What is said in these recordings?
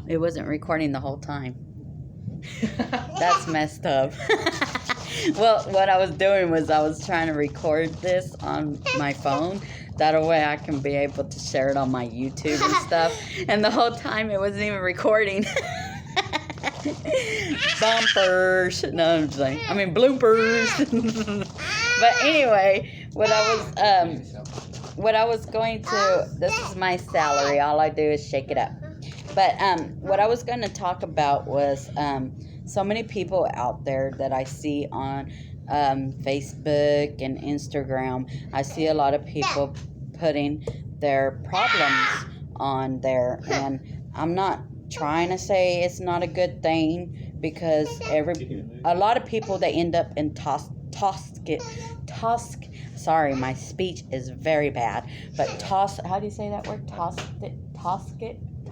It wasn't recording the whole time. That's messed up. Well, what I was doing was I was trying to record this on my phone. That way I can be able to share it on my YouTube and stuff. And the whole time it wasn't even recording. Bumpers. No, I'm just like, I mean bloopers. But anyway, what I was going to, this is my salary. All I do is shake it up. But what I was going to talk about was so many people out there that I see on Facebook and Instagram. I see a lot of people putting their problems on there, and I'm not trying to say it's not a good thing, because a lot of people, they end up in sorry, my speech is very bad, but how do you say that word? Toxic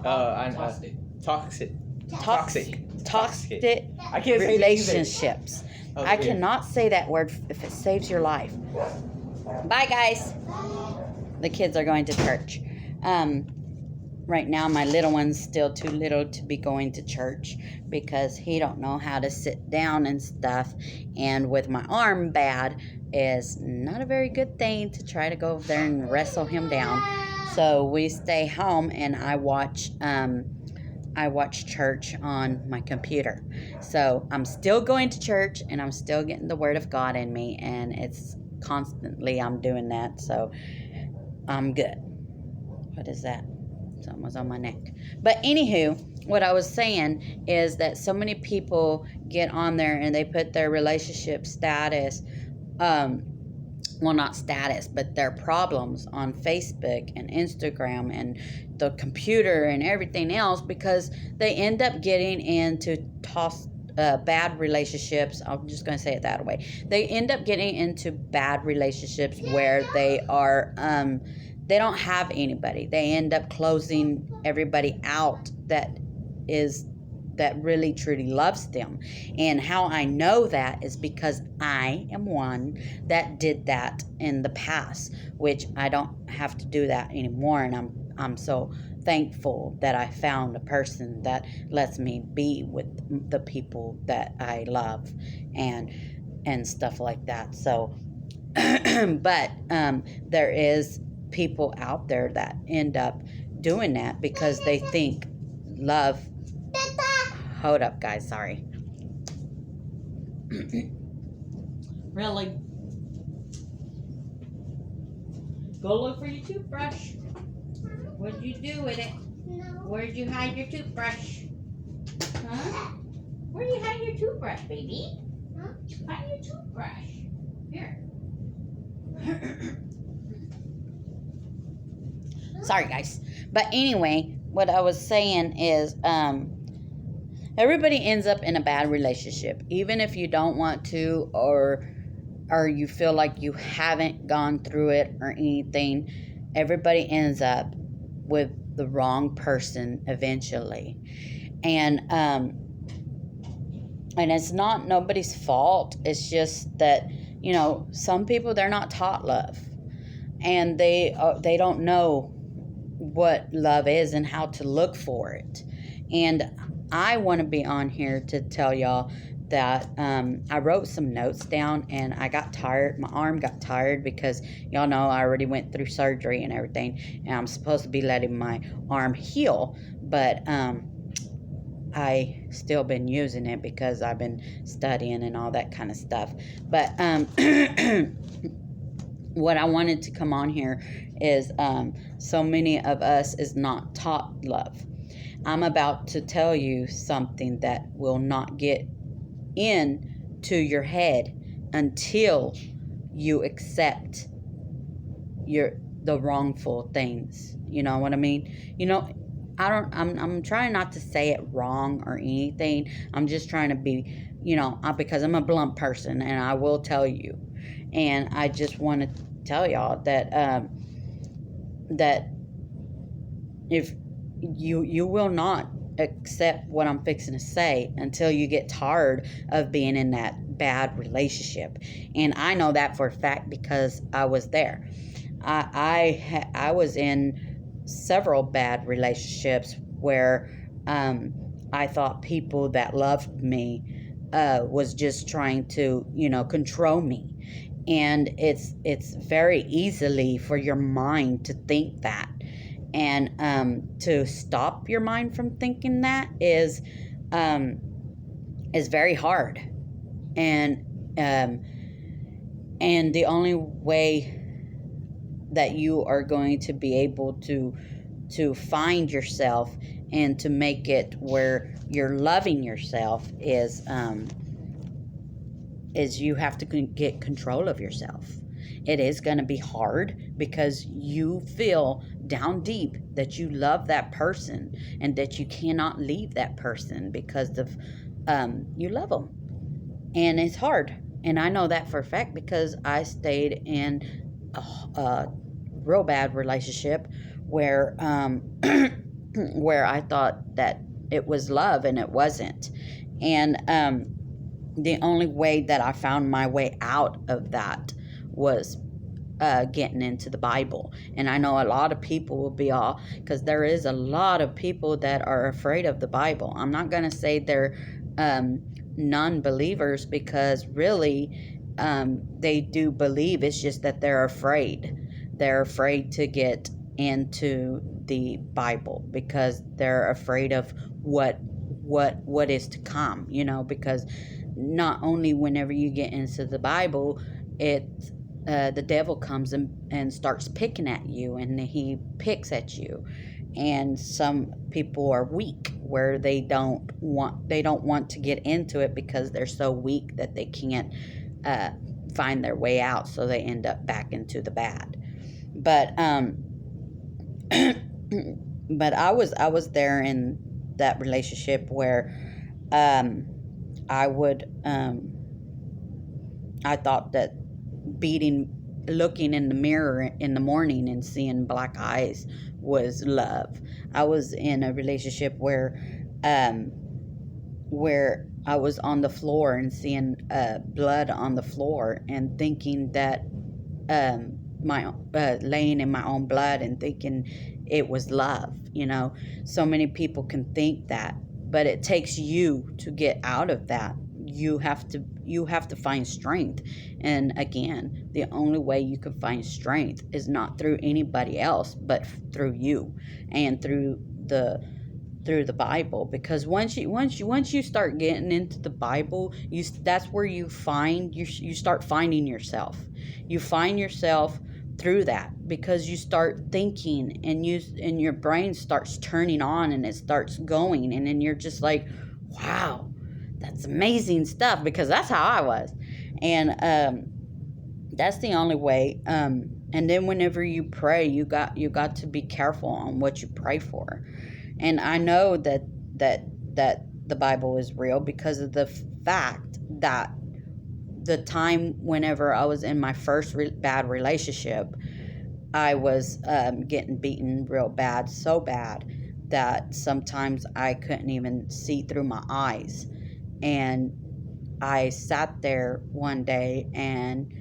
I can't say relationships. Oh, I cannot say that word if it saves your life. Bye, guys. The kids are going to church. Right now, my little one's still too little to be going to church because he don't know how to sit down and stuff. And with my arm bad, is not a very good thing to try to go over there and wrestle him down. So we stay home, and I watch church on my computer. So I'm still going to church, and I'm still getting the word of God in me, and it's constantly I'm doing that. So I'm good. What is that? Something was on my neck. But anywho, what I was saying is that so many people get on there and they put their relationship status, well, not status, but their problems on Facebook and Instagram and the computer and everything else, because they end up getting into bad relationships. I'm just going to say it that way. They end up getting into bad relationships where they are, they don't have anybody. They end up closing everybody out that really truly loves them. And how I know that is because I am one that did that in the past, which I don't have to do that anymore. And I'm so thankful that I found a person that lets me be with the people that I love and stuff like that. So, but there is people out there that end up doing that because they think love. Hold up, guys, sorry. Really? Go look for your toothbrush. What'd you do with it? No. Where'd you hide your toothbrush? Huh? Where'd you hide your toothbrush, baby? Huh? Find your toothbrush. Here. Sorry, guys. But anyway, what I was saying is, everybody ends up in a bad relationship, even if you don't want to, or you feel like you haven't gone through it or anything. Everybody ends up with the wrong person eventually, and it's not nobody's fault. It's just that, you know, some people, they're not taught love, and they don't know what love is and how to look for it. And I want to be on here to tell y'all that I wrote some notes down, and I got tired. My arm got tired because y'all know I already went through surgery and everything, and I'm supposed to be letting my arm heal, but I still been using it because I've been studying and all that kind of stuff. But what I wanted to come on here is so many of us is not taught love. I'm about to tell you something that will not get into your head until you accept the wrongful things. You know what I mean? You know, I'm trying not to say it wrong or anything. I'm just trying to be, you know, because I'm a blunt person, and I will tell you. And I just want to tell y'all that that if you will not accept what I'm fixing to say until you get tired of being in that bad relationship. And I know that for a fact because I was there. I was in several bad relationships where I thought people that loved me was just trying to, control me. And it's very easily for your mind to think that. And to stop your mind from thinking that is very hard. And and the only way that you are going to be able to find yourself and to make it where you're loving yourself is you have to get control of yourself. It is going to be hard because you feel down deep that you love that person and that you cannot leave that person because of you love them. And it's hard. And I know that for a fact because I stayed in a real bad relationship where where I thought that it was love and it wasn't. And the only way that I found my way out of that was getting into the Bible. And I know a lot of people will be all, because there is a lot of people that are afraid of the Bible. I'm not going to say they're non-believers, because really they do believe. It's just that they're afraid. They're afraid to get into the Bible because they're afraid of what is to come, because not only whenever you get into the Bible, the devil comes and starts picking at you, and he picks at you. And some people are weak where they don't want to get into it because they're so weak that they can't find their way out, so they end up back into the bad. But but I was there in that relationship where I thought that looking in the mirror in the morning and seeing black eyes was love. I was in a relationship where I was on the floor and seeing blood on the floor and thinking that my laying in my own blood and thinking it was love. So many people can think that, but it takes you to get out of that. You have to find strength. And again, the only way you can find strength is not through anybody else, but through you and through the Bible. Because once you start getting into the Bible, that's where you start finding yourself. You find yourself through that, because you start thinking and your brain starts turning on and it starts going, and then you're just like, wow, that's amazing stuff, because that's how I was. And that's the only way. And then whenever you pray, you got to be careful on what you pray for. And I know that the Bible is real because of the fact that the time whenever I was in my first bad relationship, I was getting beaten real bad, so bad that sometimes I couldn't even see through my eyes. And I sat there one day and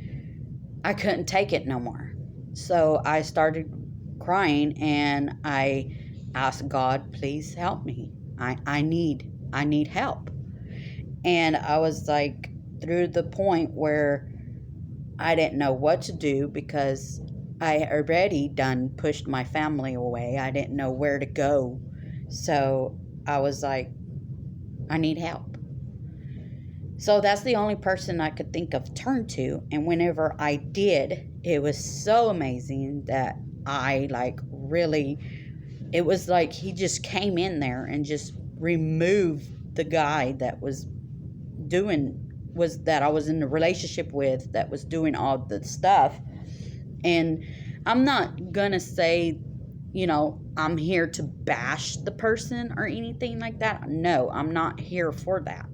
I couldn't take it no more. So I started crying and I asked God, please help me. I need help. And I was like, through the point where I didn't know what to do, because I already done pushed my family away. I didn't know where to go. So I was like, I need help. So that's the only person I could think of turn to. And whenever I did, it was so amazing that I it was like he just came in there and just removed the guy that that I was in a relationship with, that was doing all the stuff. And I'm not gonna say, I'm here to bash the person or anything like that. No, I'm not here for that.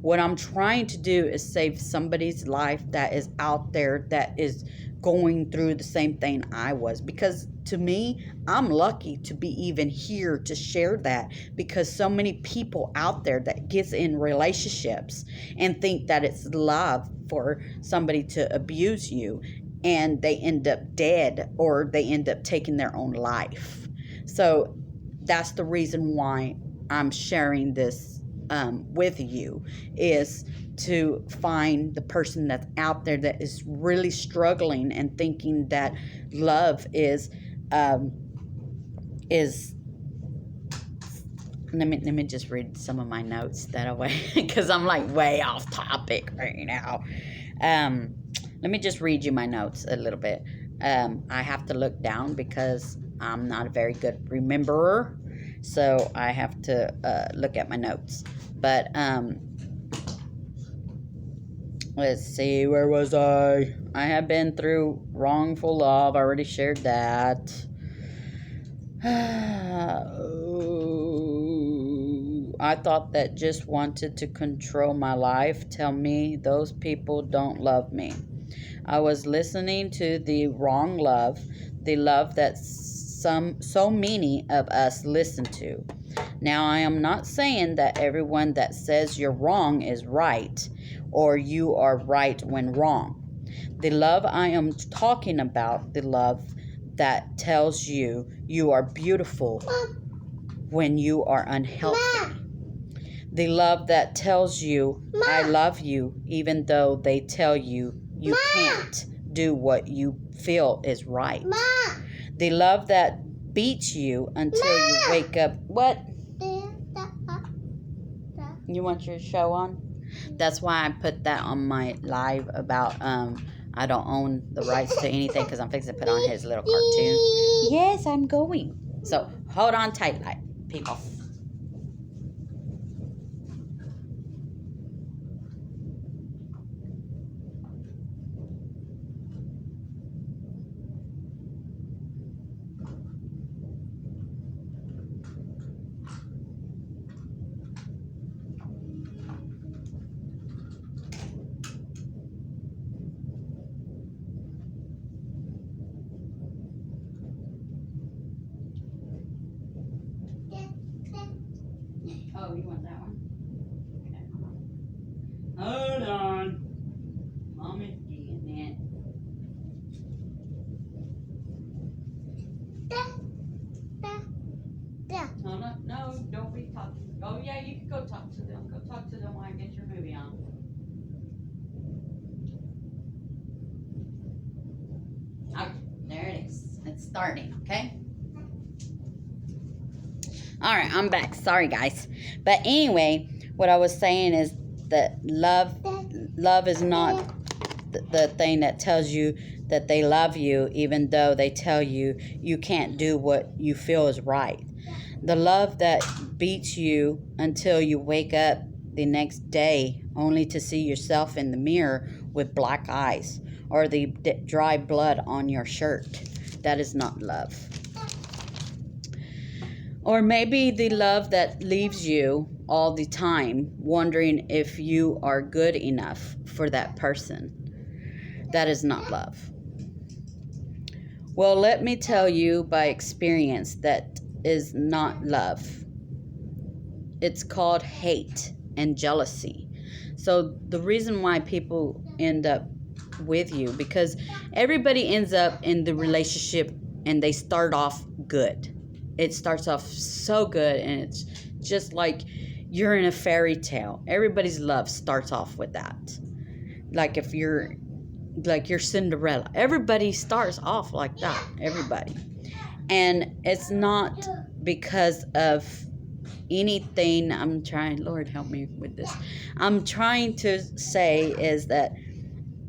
What I'm trying to do is save somebody's life that is out there that is going through the same thing I was. Because to me, I'm lucky to be even here to share that, because so many people out there that gets in relationships and think that it's love for somebody to abuse you, and they end up dead or they end up taking their own life. So that's the reason why I'm sharing this with you is to find the person that's out there that is really struggling and thinking that love is let me just read some of my notes that away because I'm like way off topic right now. Let me just read you my notes a little bit. I have to look down because I'm not a very good rememberer, so I have to look at my notes. But let's see, where was I? I have been through wrongful love. I already shared that. I thought that just wanted to control my life. Tell me those people don't love me. I was listening to the wrong love, the love that so many of us listen to. Now, I am not saying that everyone that says you're wrong is right, or you are right when wrong. The love I am talking about, the love that tells you you are beautiful when you are unhealthy. The love that tells you I love you even though they tell you you can't do what you feel is right. The love that beats you until you wake up. What? You want your show on? That's why I put that on my live about I don't own the rights to anything because I'm fixing to put on his little cartoon. Yes, I'm going. So hold on tight, like people. Oh, you want that one? Okay, hold on. Mommy's getting it. No, don't be talking. Oh, yeah, you can go talk to them. Go talk to them while I get your movie on. Okay, there it is. It's starting, okay? All right, I'm back. Sorry, guys. But anyway, what I was saying is that love is not the thing that tells you that they love you, even though they tell you you can't do what you feel is right. The love that beats you until you wake up the next day only to see yourself in the mirror with black eyes or the dry blood on your shirt. That is not love. Or maybe the love that leaves you all the time, wondering if you are good enough for that person. That is not love. Well, let me tell you by experience that is not love. It's called hate and jealousy. So the reason why people end up with you, because everybody ends up in the relationship and they start off good. It starts off so good, and it's just like you're in a fairy tale. Everybody's love starts off with that. Like if you're Cinderella. Everybody starts off like that. Everybody. And it's not because of anything. Lord help me with this. I'm trying to say is that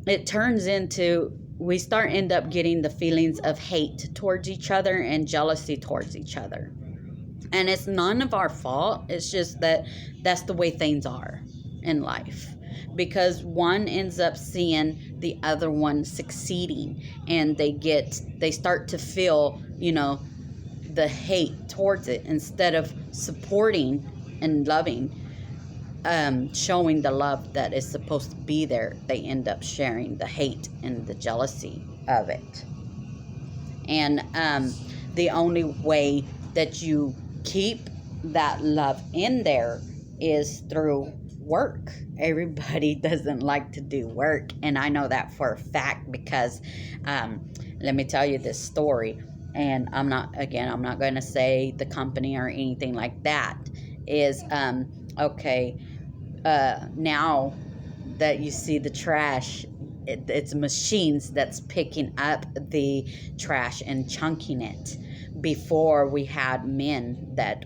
it turns into we end up getting the feelings of hate towards each other and jealousy towards each other. And it's none of our fault. It's just that that's the way things are in life. Because one ends up seeing the other one succeeding, and they start to feel, the hate towards it instead of supporting and loving, showing the love that is supposed to be there. They end up sharing the hate and the jealousy of it. And the only way that you keep that love in there is through work. Everybody doesn't like to do work, and I know that for a fact because let me tell you this story. And I'm not going to say the company or anything like that. is, okay, now that you see the trash, it's machines that's picking up the trash and chunking it. Before, we had men that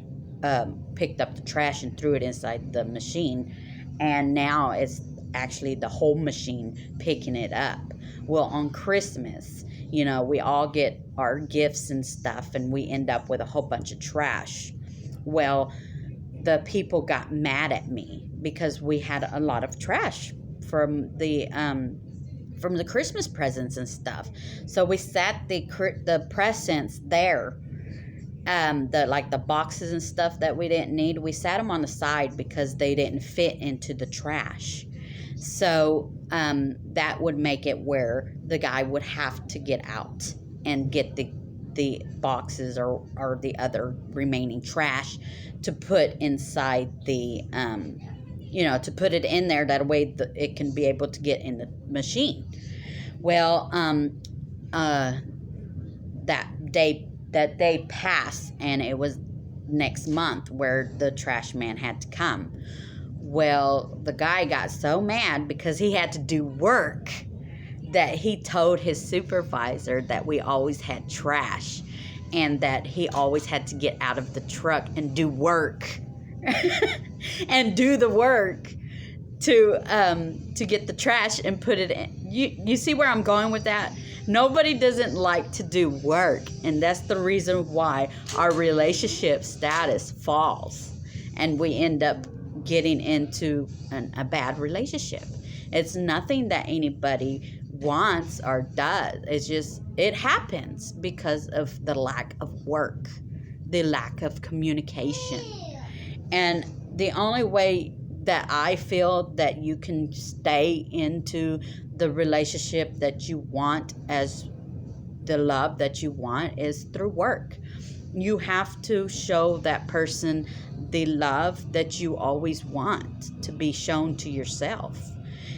picked up the trash and threw it inside the machine, and now it's actually the whole machine picking it up. Well, on Christmas, we all get our gifts and stuff, and we end up with a whole bunch of trash. Well, the people got mad at me because we had a lot of trash from the Christmas presents and stuff. So we sat the presents there, the boxes and stuff that we didn't need. We sat them on the side because they didn't fit into the trash. So that would make it where the guy would have to get out and get the boxes or the other remaining trash to put inside the to put it in there, that way it can be able to get in the machine. Well, that day passed, and it was next month where the trash man had to come. Well, the guy got so mad because he had to do work that he told his supervisor that we always had trash, and that he always had to get out of the truck and do work and do the work to get the trash and put it in. You see where I'm going with that? Nobody doesn't like to do work, and that's the reason why our relationship status falls, and we end up getting into a bad relationship. It's nothing that anybody wants or does. It's just, it happens because of the lack of work, the lack of communication. And the only way that I feel that you can stay into the relationship that you want, as the love that you want, is through work. You have to show that person the love that you always want to be shown to yourself.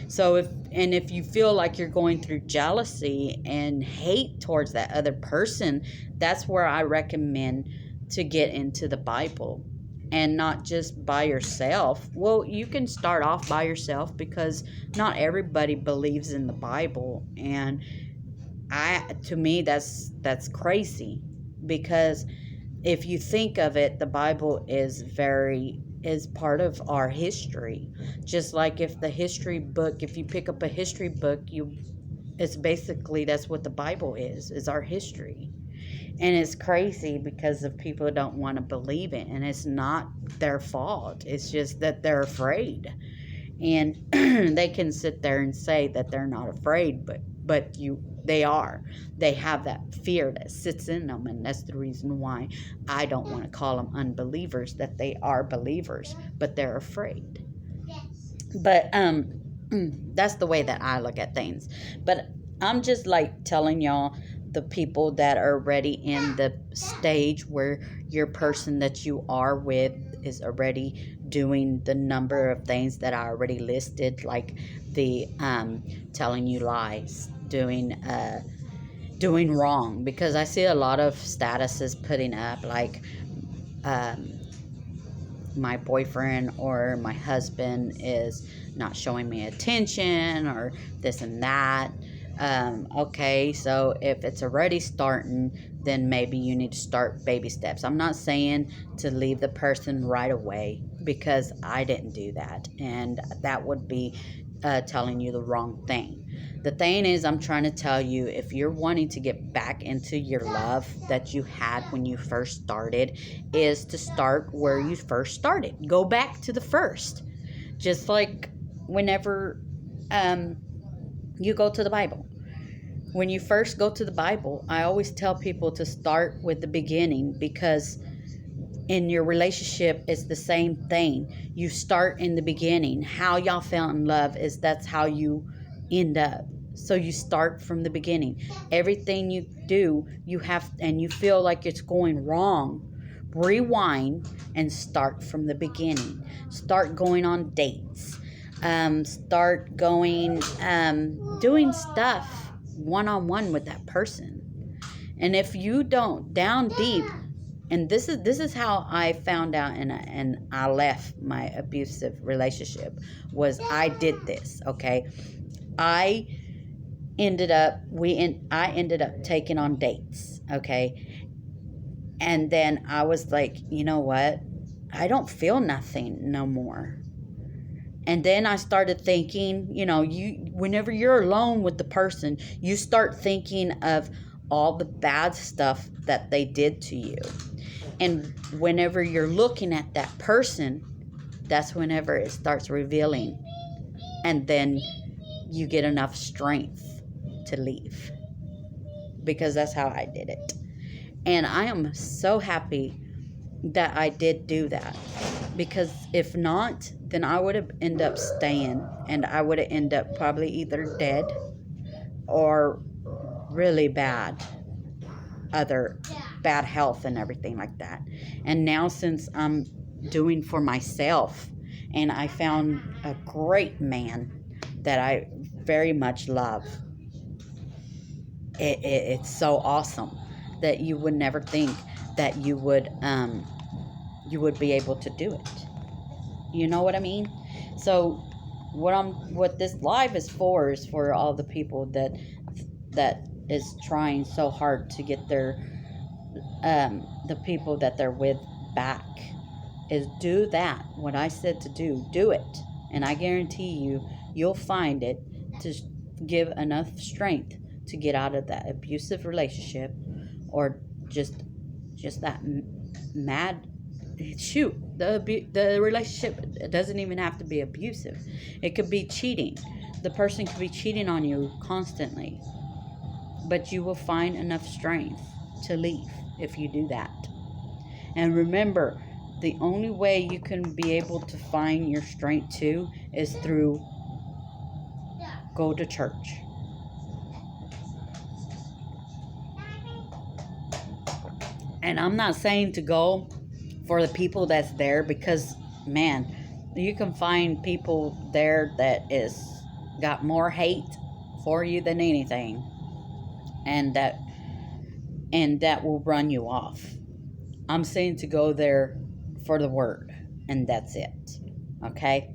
So if you feel like you're going through jealousy and hate towards that other person, that's where I recommend to get into the Bible, and not just by yourself. Well, you can start off by yourself because not everybody believes in the Bible, and to me that's crazy, because if you think of it, the Bible is part of our history. Just like if you pick up a history book, it's basically, that's what the Bible is our history. And it's crazy because of people who don't want to believe it, and it's not their fault. It's just that they're afraid. And they can sit there and say that they're not afraid, but they are. They have that fear that sits in them, and that's the reason why I don't want to call them unbelievers, that they are believers, but they're afraid. But that's the way that I look at things. But I'm just like telling y'all, the people that are already in the stage where your person that you are with is already doing the number of things that I already listed, like the telling you lies, doing wrong, because I see a lot of statuses putting up like my boyfriend or my husband is not showing me attention, or this and that. Okay, so if it's already starting, then maybe you need to start baby steps. I'm not saying to leave the person right away, because I didn't do that, and that would be telling you the wrong thing. The thing is, I'm trying to tell you, if you're wanting to get back into your love that you had when you first started, is to start where you first started. Go back to the first. Just like whenever you go to the Bible. When you first go to the Bible, I always tell people to start with the beginning, because in your relationship, it's the same thing. You start in the beginning. How y'all fell in love that's how you end up. So you start from the beginning. Everything you do, and you feel like it's going wrong, rewind and start from the beginning. Start going on dates. Start going, doing stuff one-on-one with that person. And if you don't, down deep, and this is how I found out, and I left my abusive relationship, was I did this, okay? I I ended up taking on dates, okay? And then I was like, you know what? I don't feel nothing no more. And then I started thinking, whenever you're alone with the person, you start thinking of all the bad stuff that they did to you. And whenever you're looking at that person, that's whenever it starts revealing. And then you get enough strength to leave. Because that's how I did it. And I am so happy that I did do that. Because if not, then I would have ended up staying, and I would have ended up probably either dead or really bad health and everything like that. And now, since I'm doing for myself, and I found a great man that I very much love, it's so awesome that you would never think that you would be able to do it. You know what I mean? So what this live is for all the people that is trying so hard to get their the people that they're with back. Is do that. What I said to do it. And I guarantee you'll find it to give enough strength to get out of that abusive relationship, or just that mad shoot. The relationship doesn't even have to be abusive. It could be cheating. The person could be cheating on you constantly, but you will find enough strength to leave if you do that. And remember, the only way you can be able to find your strength too is through go to church. And I'm not saying to go for the people that's there, because, man, you can find people there that is got more hate for you than anything, and that will run you off. I'm saying to go there for the word, and that's it. Okay?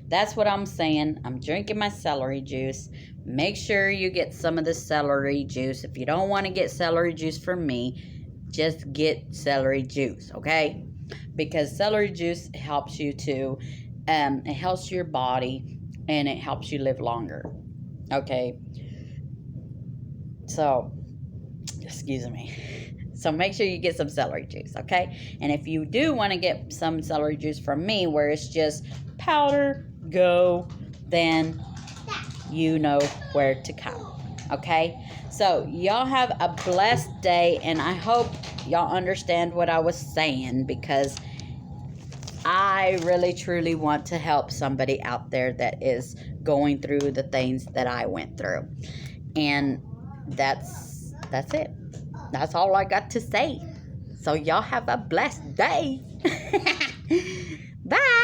That's what I'm saying. I'm drinking my celery juice. Make sure you get some of the celery juice. If you don't want to get celery juice from me, just get celery juice, okay? Because celery juice helps you to, it helps your body, and it helps you live longer, okay? So, excuse me. So make sure you get some celery juice, okay? And if you do want to get some celery juice from me, where it's just powder, then you know where to come, okay? So y'all have a blessed day, and I hope y'all understand what I was saying, because I really truly want to help somebody out there that is going through the things that I went through. And that's it. That's all I got to say. So y'all have a blessed day. Bye.